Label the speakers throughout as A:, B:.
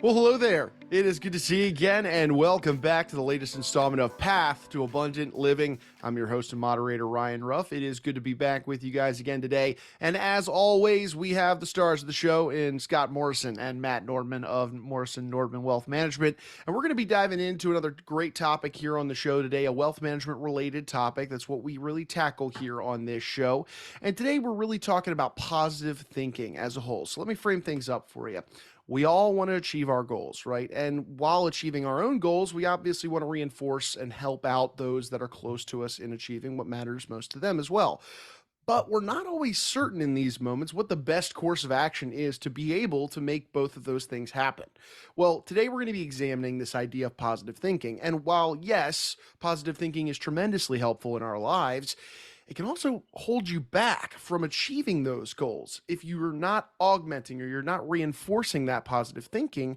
A: Well, hello there. It is good to see you again, and welcome back to the latest installment of Path to Abundant Living. I'm your host and moderator, Ryan Ruff. It is good to be back with you guys again today. And as always, we have the stars of the show in Scott Morrison and Matt Nordman of Morrison Nordman Wealth Management. And we're going to be diving into another great topic here on the show today, a wealth management related topic. That's what we really tackle here on this show. And today we're really talking about positive thinking as a whole. So let me frame things up for you. We all want to achieve our goals, right? And while achieving our own goals, we obviously want to reinforce and help out those that are close to us in achieving what matters most to them as well. But we're not always certain in these moments what the best course of action is to be able to make both of those things happen. Well, today we're going to be examining this idea of positive thinking. And while, yes, positive thinking is tremendously helpful in our lives, it can also hold you back from achieving those goals if you're not augmenting or you're not reinforcing that positive thinking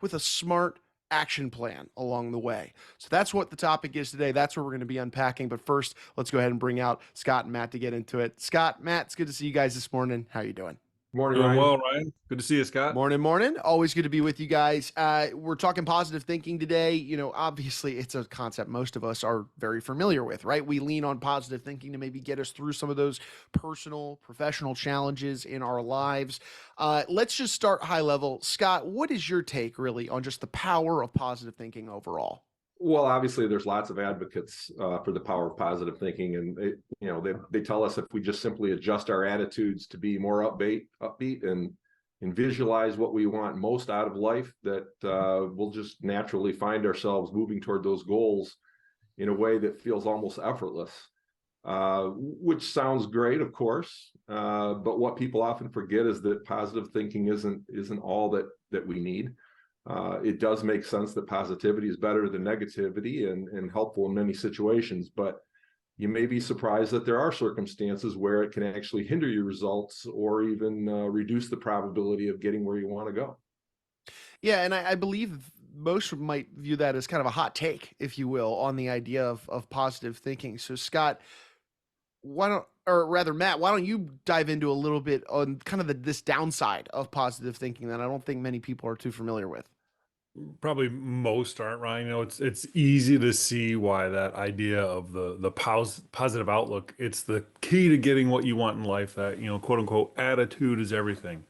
A: with a smart action plan along the way. So that's what the topic is today. That's what we're going to be unpacking. But first, let's go ahead and bring out Scott and Matt to get into it. Scott, Matt, it's good to see you guys this morning. How are you doing?
B: Morning,
C: Doing
B: Ryan.
C: well, Ryan. Good to see you, Scott.
A: Morning. Always good to be with you guys. We're talking positive thinking today. You know, obviously, it's a concept most of us are very familiar with, right? We lean on positive thinking to maybe get us through some of those personal, professional challenges in our lives. Let's just start high level. Scott, what is your take really on just the power of positive thinking overall?
B: Well, obviously, there's lots of advocates for the power of positive thinking, and they tell us if we just simply adjust our attitudes to be more upbeat, and visualize what we want most out of life, that we'll just naturally find ourselves moving toward those goals in a way that feels almost effortless. Which sounds great, of course, but what people often forget is that positive thinking isn't all that we need. It does make sense that positivity is better than negativity and helpful in many situations, but you may be surprised that there are circumstances where it can actually hinder your results or even reduce the probability of getting where you want to go.
A: Yeah, and I believe most might view that as kind of a hot take, if you will, on the idea of positive thinking. So, Scott, why don't, or rather, Matt, why don't you dive into a little bit on kind of this downside of positive thinking that I don't think many people are too familiar with?
C: Probably most aren't, Ryan. It's easy to see why that idea of the positive outlook, it's the key to getting what you want in life. That, quote unquote, attitude is everything.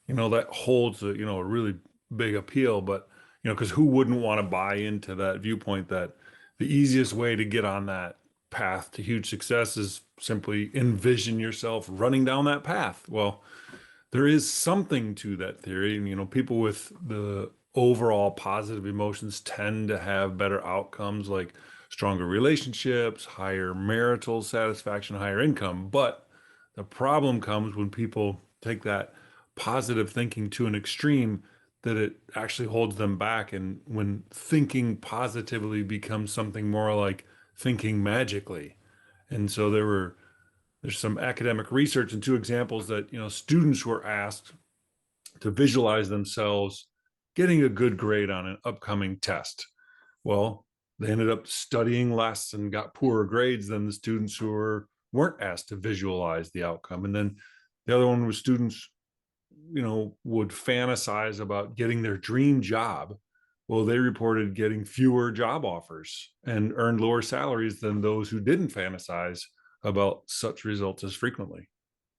C: That holds a really big appeal. But because who wouldn't want to buy into that viewpoint that the easiest way to get on that path to huge success is simply envision yourself running down that path. Well, there is something to that theory. And, people with the overall positive emotions tend to have better outcomes like stronger relationships, higher marital satisfaction, higher income. But the problem comes when people take that positive thinking to an extreme that it actually holds them back. And when thinking positively becomes something more like thinking magically. And so there's some academic research and two examples that, students were asked to visualize themselves getting a good grade on an upcoming test. Well, they ended up studying less and got poorer grades than the students who weren't asked to visualize the outcome. And then the other one was students, would fantasize about getting their dream job. Well, they reported getting fewer job offers and earned lower salaries than those who didn't fantasize about such results as frequently.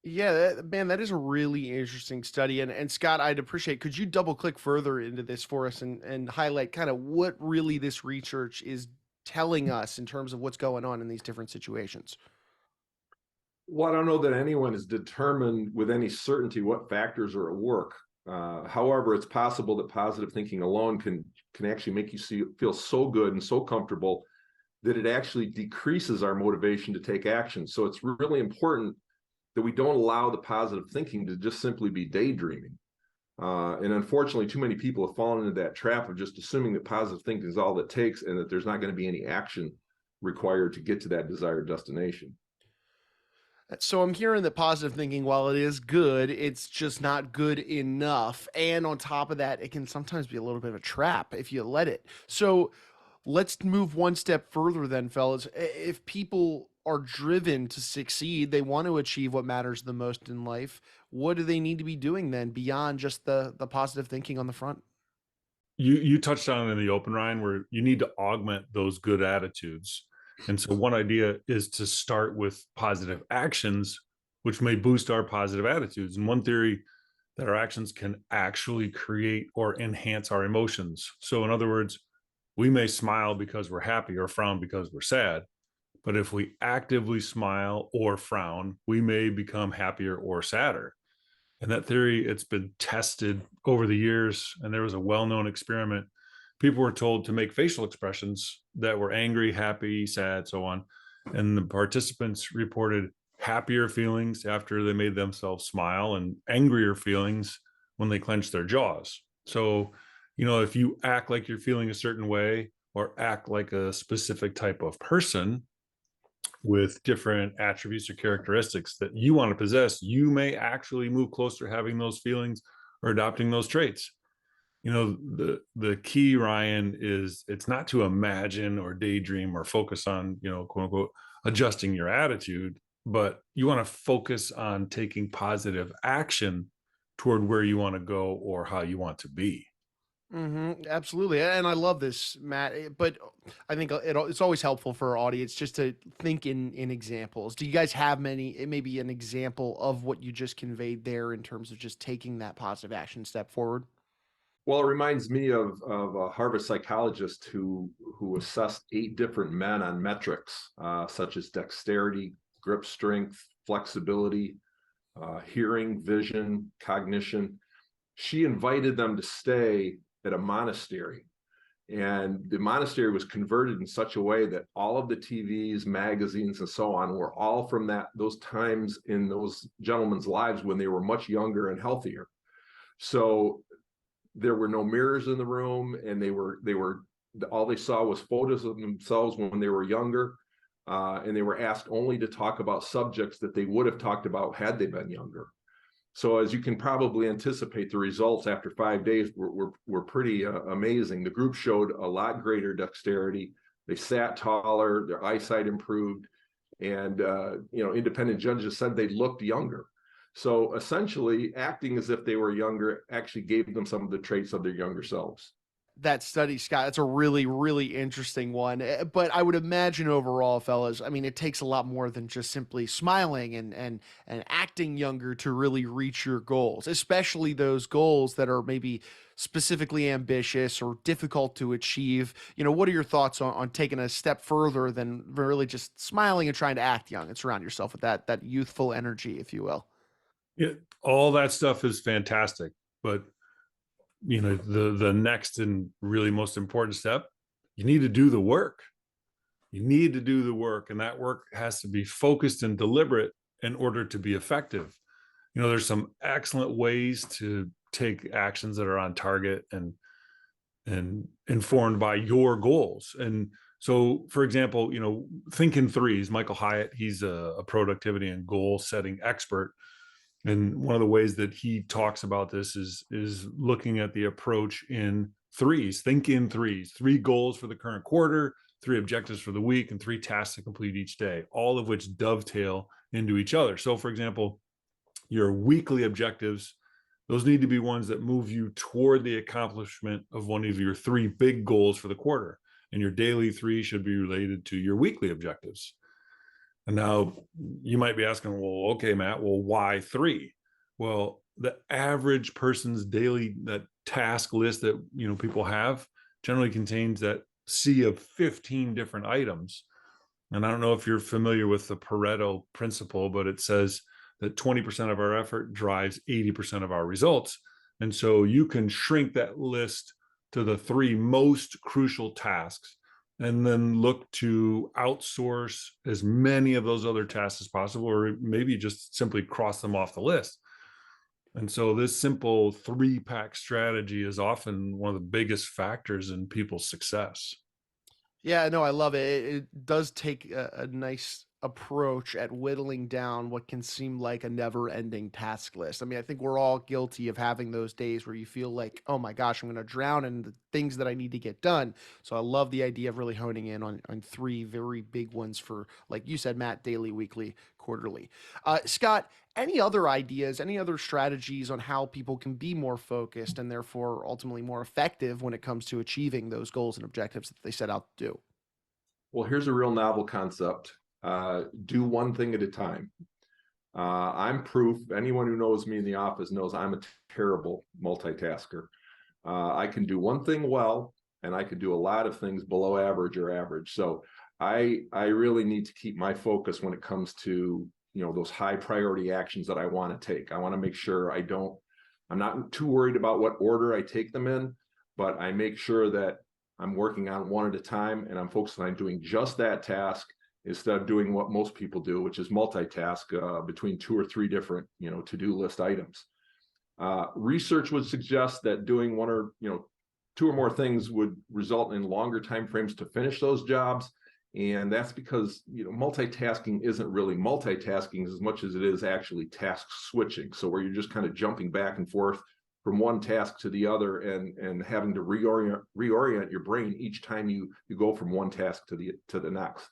A: Yeah, man, that is a really interesting study. And Scott, I'd appreciate, could you double click further into this for us and highlight kind of what really this research is telling us in terms of what's going on in these different situations?
B: Well, I don't know that anyone has determined with any certainty what factors are at work. However, it's possible that positive thinking alone can actually make you feel so good and so comfortable that it actually decreases our motivation to take action. So it's really important that we don't allow the positive thinking to just simply be daydreaming. And unfortunately, too many people have fallen into that trap of just assuming that positive thinking is all it takes and that there's not going to be any action required to get to that desired destination.
A: So I'm hearing that positive thinking, while it is good, it's just not good enough. And on top of that, it can sometimes be a little bit of a trap if you let it. So let's move one step further then, fellas. If people are driven to succeed, they want to achieve what matters the most in life, what do they need to be doing then beyond just the positive thinking on the front?
C: you touched on it in the open, Ryan, where you need to augment those good attitudes. And so one idea is to start with positive actions, which may boost our positive attitudes. And one theory that our actions can actually create or enhance our emotions. So in other words, we may smile because we're happy or frown because we're sad. But if we actively smile or frown, we may become happier or sadder. And that theory, it's been tested over the years. And there was a well-known experiment. People were told to make facial expressions that were angry, happy, sad, so on. And the participants reported happier feelings after they made themselves smile and angrier feelings when they clenched their jaws. So, if you act like you're feeling a certain way or act like a specific type of person, with different attributes or characteristics that you want to possess, you may actually move closer to having those feelings or adopting those traits. The key, Ryan, is it's not to imagine or daydream or focus on, quote unquote, adjusting your attitude, but you want to focus on taking positive action toward where you want to go or how you want to be.
A: Absolutely, and I love this, Matt. But I think it's always helpful for our audience just to think in examples. Do you guys have maybe an example of what you just conveyed there in terms of just taking that positive action step forward?
B: Well, it reminds me of a Harvard psychologist who assessed 8 different men on metrics such as dexterity, grip strength, flexibility, hearing, vision, cognition. She invited them to stay at a monastery, and the monastery was converted in such a way that all of the TVs, magazines, and so on were all from those times in those gentlemen's lives when they were much younger and healthier. So there were no mirrors in the room, and they were all they saw was photos of themselves when they were younger, and they were asked only to talk about subjects that they would have talked about had they been younger. So as you can probably anticipate, the results after 5 days were pretty amazing. The group showed a lot greater dexterity. They sat taller, their eyesight improved, and independent judges said they looked younger. So essentially, acting as if they were younger actually gave them some of the traits of their younger selves.
A: That study, Scott, that's a really, really interesting one. But I would imagine overall, fellas, I mean, it takes a lot more than just simply smiling and acting younger to really reach your goals, especially those goals that are maybe specifically ambitious or difficult to achieve. What are your thoughts on taking a step further than really just smiling and trying to act young and surround yourself with that youthful energy, if you will?
C: Yeah, all that stuff is fantastic, but the next and really most important step, you need to do the work. You need to do the work, and that work has to be focused and deliberate in order to be effective. There's some excellent ways to take actions that are on target and informed by your goals. And so, for example, think in threes. Michael Hyatt, he's a productivity and goal setting expert, and one of the ways that he talks about this is looking at the approach in threes. Think in threes: 3 goals for the current quarter, 3 objectives for the week, and 3 tasks to complete each day, all of which dovetail into each other. So for example, your weekly objectives, those need to be ones that move you toward the accomplishment of one of your 3 big goals for the quarter. And your daily 3 should be related to your weekly objectives. And now you might be asking, well, okay, Matt, well, why 3? Well, the average person's daily that task list that people have generally contains that sea of 15 different items. And I don't know if you're familiar with the Pareto principle, but it says that 20% of our effort drives 80% of our results. And so you can shrink that list to the 3 most crucial tasks and then look to outsource as many of those other tasks as possible, or maybe just simply cross them off the list. And so this simple 3-pack strategy is often one of the biggest factors in people's success.
A: Yeah, no, I love it. It does take a nice approach at whittling down what can seem like a never-ending task list. I mean, I think we're all guilty of having those days where you feel like, oh my gosh, I'm going to drown in the things that I need to get done. So I love the idea of really honing in on three very big ones for, like you said, Matt, daily, weekly, quarterly. Scott, any other ideas, any other strategies on how people can be more focused and therefore ultimately more effective when it comes to achieving those goals and objectives that they set out to do?
B: Well, here's a real novel concept. Do one thing at a time. I'm proof. Anyone who knows me in the office knows I'm a terrible multitasker. I can do one thing well, and I can do a lot of things below average or average. So I really need to keep my focus when it comes to, those high priority actions that I want to take. I want to make sure I'm not too worried about what order I take them in, but I make sure that I'm working on one at a time, and I'm focused on doing just that task instead of doing what most people do, which is multitask between two or three different, to-do list items. Research would suggest that doing one or, two or more things would result in longer timeframes to finish those jobs. And that's because, multitasking isn't really multitasking as much as it is actually task switching. So where you're just kind of jumping back and forth from one task to the other and having to reorient your brain each time you go from one task to the next.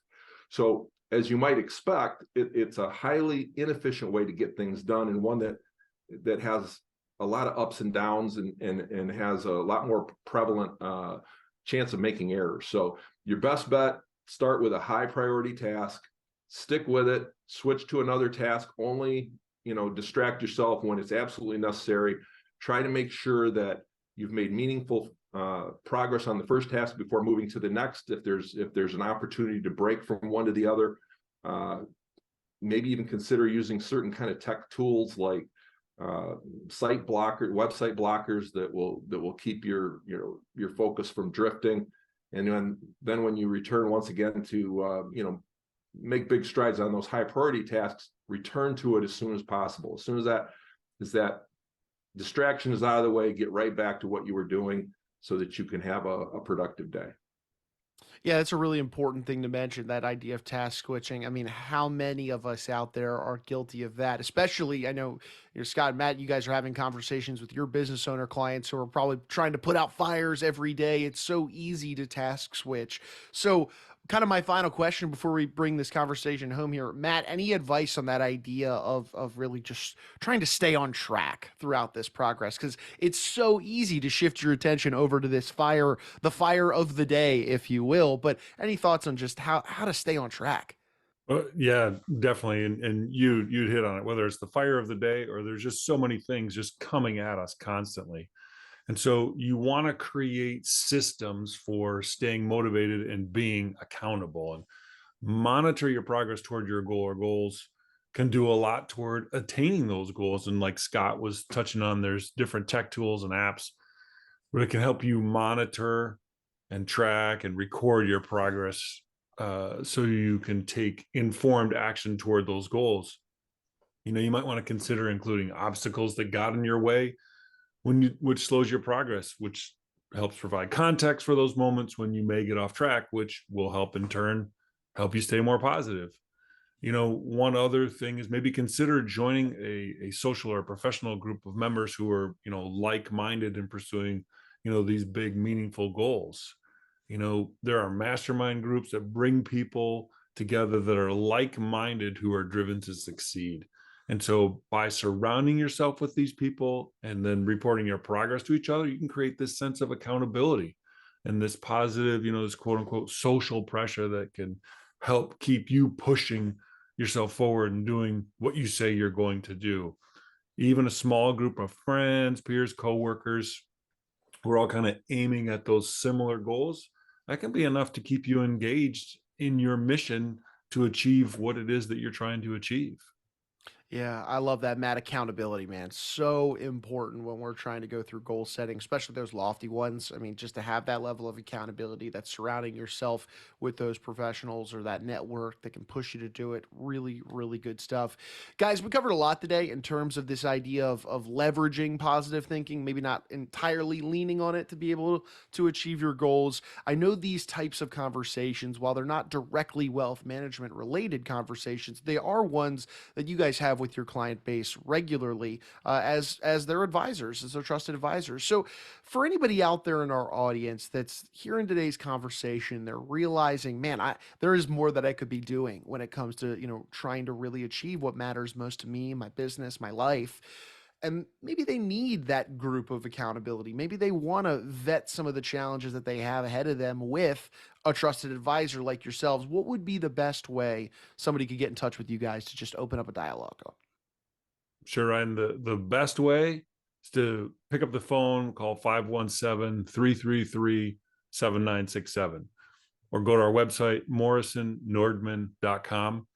B: So as you might expect, it's a highly inefficient way to get things done, and one that has a lot of ups and downs and has a lot more prevalent chance of making errors. So your best bet, start with a high priority task, stick with it, switch to another task, only, distract yourself when it's absolutely necessary. Try to make sure that you've made meaningful progress on the first task before moving to the next. If there's an opportunity to break from one to the other, maybe even consider using certain kind of tech tools like website blockers that will keep your focus from drifting. And then when you return once again to make big strides on those high priority tasks, return to it as soon as possible. As soon as that distraction is out of the way, get right back to what you were doing so that you can have a productive day.
A: Yeah, that's a really important thing to mention, that idea of task switching. I mean, how many of us out there are guilty of that? Especially, I know, Scott and Matt, you guys are having conversations with your business owner clients who are probably trying to put out fires every day. It's so easy to task switch. So, kind of my final question before we bring this conversation home here, Matt, any advice on that idea of really just trying to stay on track throughout this progress? Because it's so easy to shift your attention over to this fire, the fire of the day, if you will. But any thoughts on just how to stay on track?
C: Yeah, definitely. And you'd hit on it, whether it's the fire of the day or there's just so many things just coming at us constantly. And so you want to create systems for staying motivated and being accountable, and monitor your progress toward your goal or goals can do a lot toward attaining those goals. And like Scott was touching on, there's different tech tools and apps where it can help you monitor and track and record your progress, so you can take informed action toward those goals. You might want to consider including obstacles that got in your way which slows your progress, which helps provide context for those moments when you may get off track, which will help in turn help you stay more positive. One other thing is maybe consider joining a social or a professional group of members who are, like-minded in pursuing, these big meaningful goals. There are mastermind groups that bring people together that are like-minded who are driven to succeed. And so by surrounding yourself with these people and then reporting your progress to each other, you can create this sense of accountability and this positive, this quote unquote social pressure that can help keep you pushing yourself forward and doing what you say you're going to do. Even a small group of friends, peers, coworkers, we're all kind of aiming at those similar goals. That can be enough to keep you engaged in your mission to achieve what it is that you're trying to achieve.
A: Yeah, I love that, Matt. Accountability, man. So important when we're trying to go through goal setting, especially those lofty ones. I mean, just to have that level of accountability, that's surrounding yourself with those professionals or that network that can push you to do it. Really, really good stuff. Guys, we covered a lot today in terms of this idea of leveraging positive thinking, maybe not entirely leaning on it to be able to achieve your goals. I know these types of conversations, while they're not directly wealth management related conversations, they are ones that you guys have with your client base regularly as their advisors, as their trusted advisors. So, for anybody out there in our audience that's hearing today's conversation, they're realizing, man, there is more that I could be doing when it comes to trying to really achieve what matters most to me, my business, my life. And maybe they need that group of accountability. Maybe they want to vet some of the challenges that they have ahead of them with a trusted advisor like yourselves. What would be the best way somebody could get in touch with you guys to just open up a dialogue?
C: Sure, Ryan. The best way is to pick up the phone, call 517-333-7967, or go to our website, morrisonnordman.com,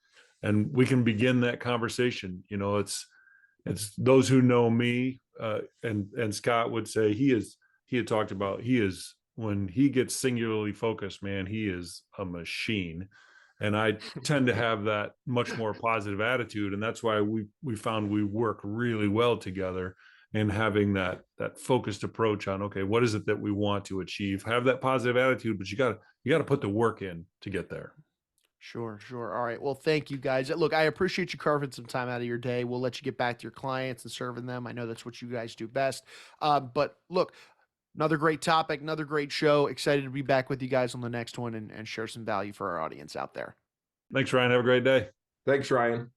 C: and we can begin that conversation. It's those who know me, and Scott would say he had talked about, when he gets singularly focused, man, he is a machine. And I tend to have that much more positive attitude, and that's why we found we work really well together, and having that focused approach on, okay, what is it that we want to achieve? Have that positive attitude, but you got to put the work in to get there.
A: Sure, sure. All right. Well, thank you guys. Look, I appreciate you carving some time out of your day. We'll let you get back to your clients and serving them. I know that's what you guys do best. But look, another great topic, another great show. Excited to be back with you guys on the next one and share some value for our audience out there.
C: Thanks, Ryan. Have a great day.
B: Thanks, Ryan.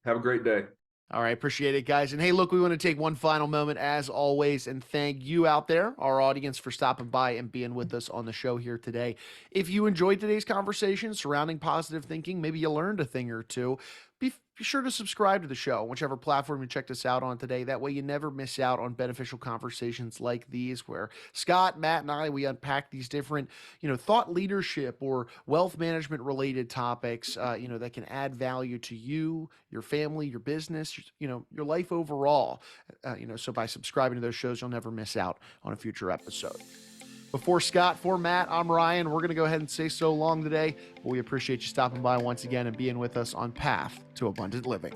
B: Have a great day.
A: All right, appreciate it, guys. And hey, look, we want to take one final moment, as always, and thank you out there, our audience, for stopping by and being with us on the show here today. If you enjoyed today's conversation surrounding positive thinking, maybe you learned a thing or two, be sure to subscribe to the show, whichever platform you checked us out on today. That way you never miss out on beneficial conversations like these, where Scott, Matt, and I, we unpack these different, thought leadership or wealth management related topics, that can add value to you, your family, your business, your life overall. So by subscribing to those shows, you'll never miss out on a future episode. For Scott, for Matt, I'm Ryan. We're going to go ahead and say so long today, but we appreciate you stopping by once again and being with us on Path to Abundant Living.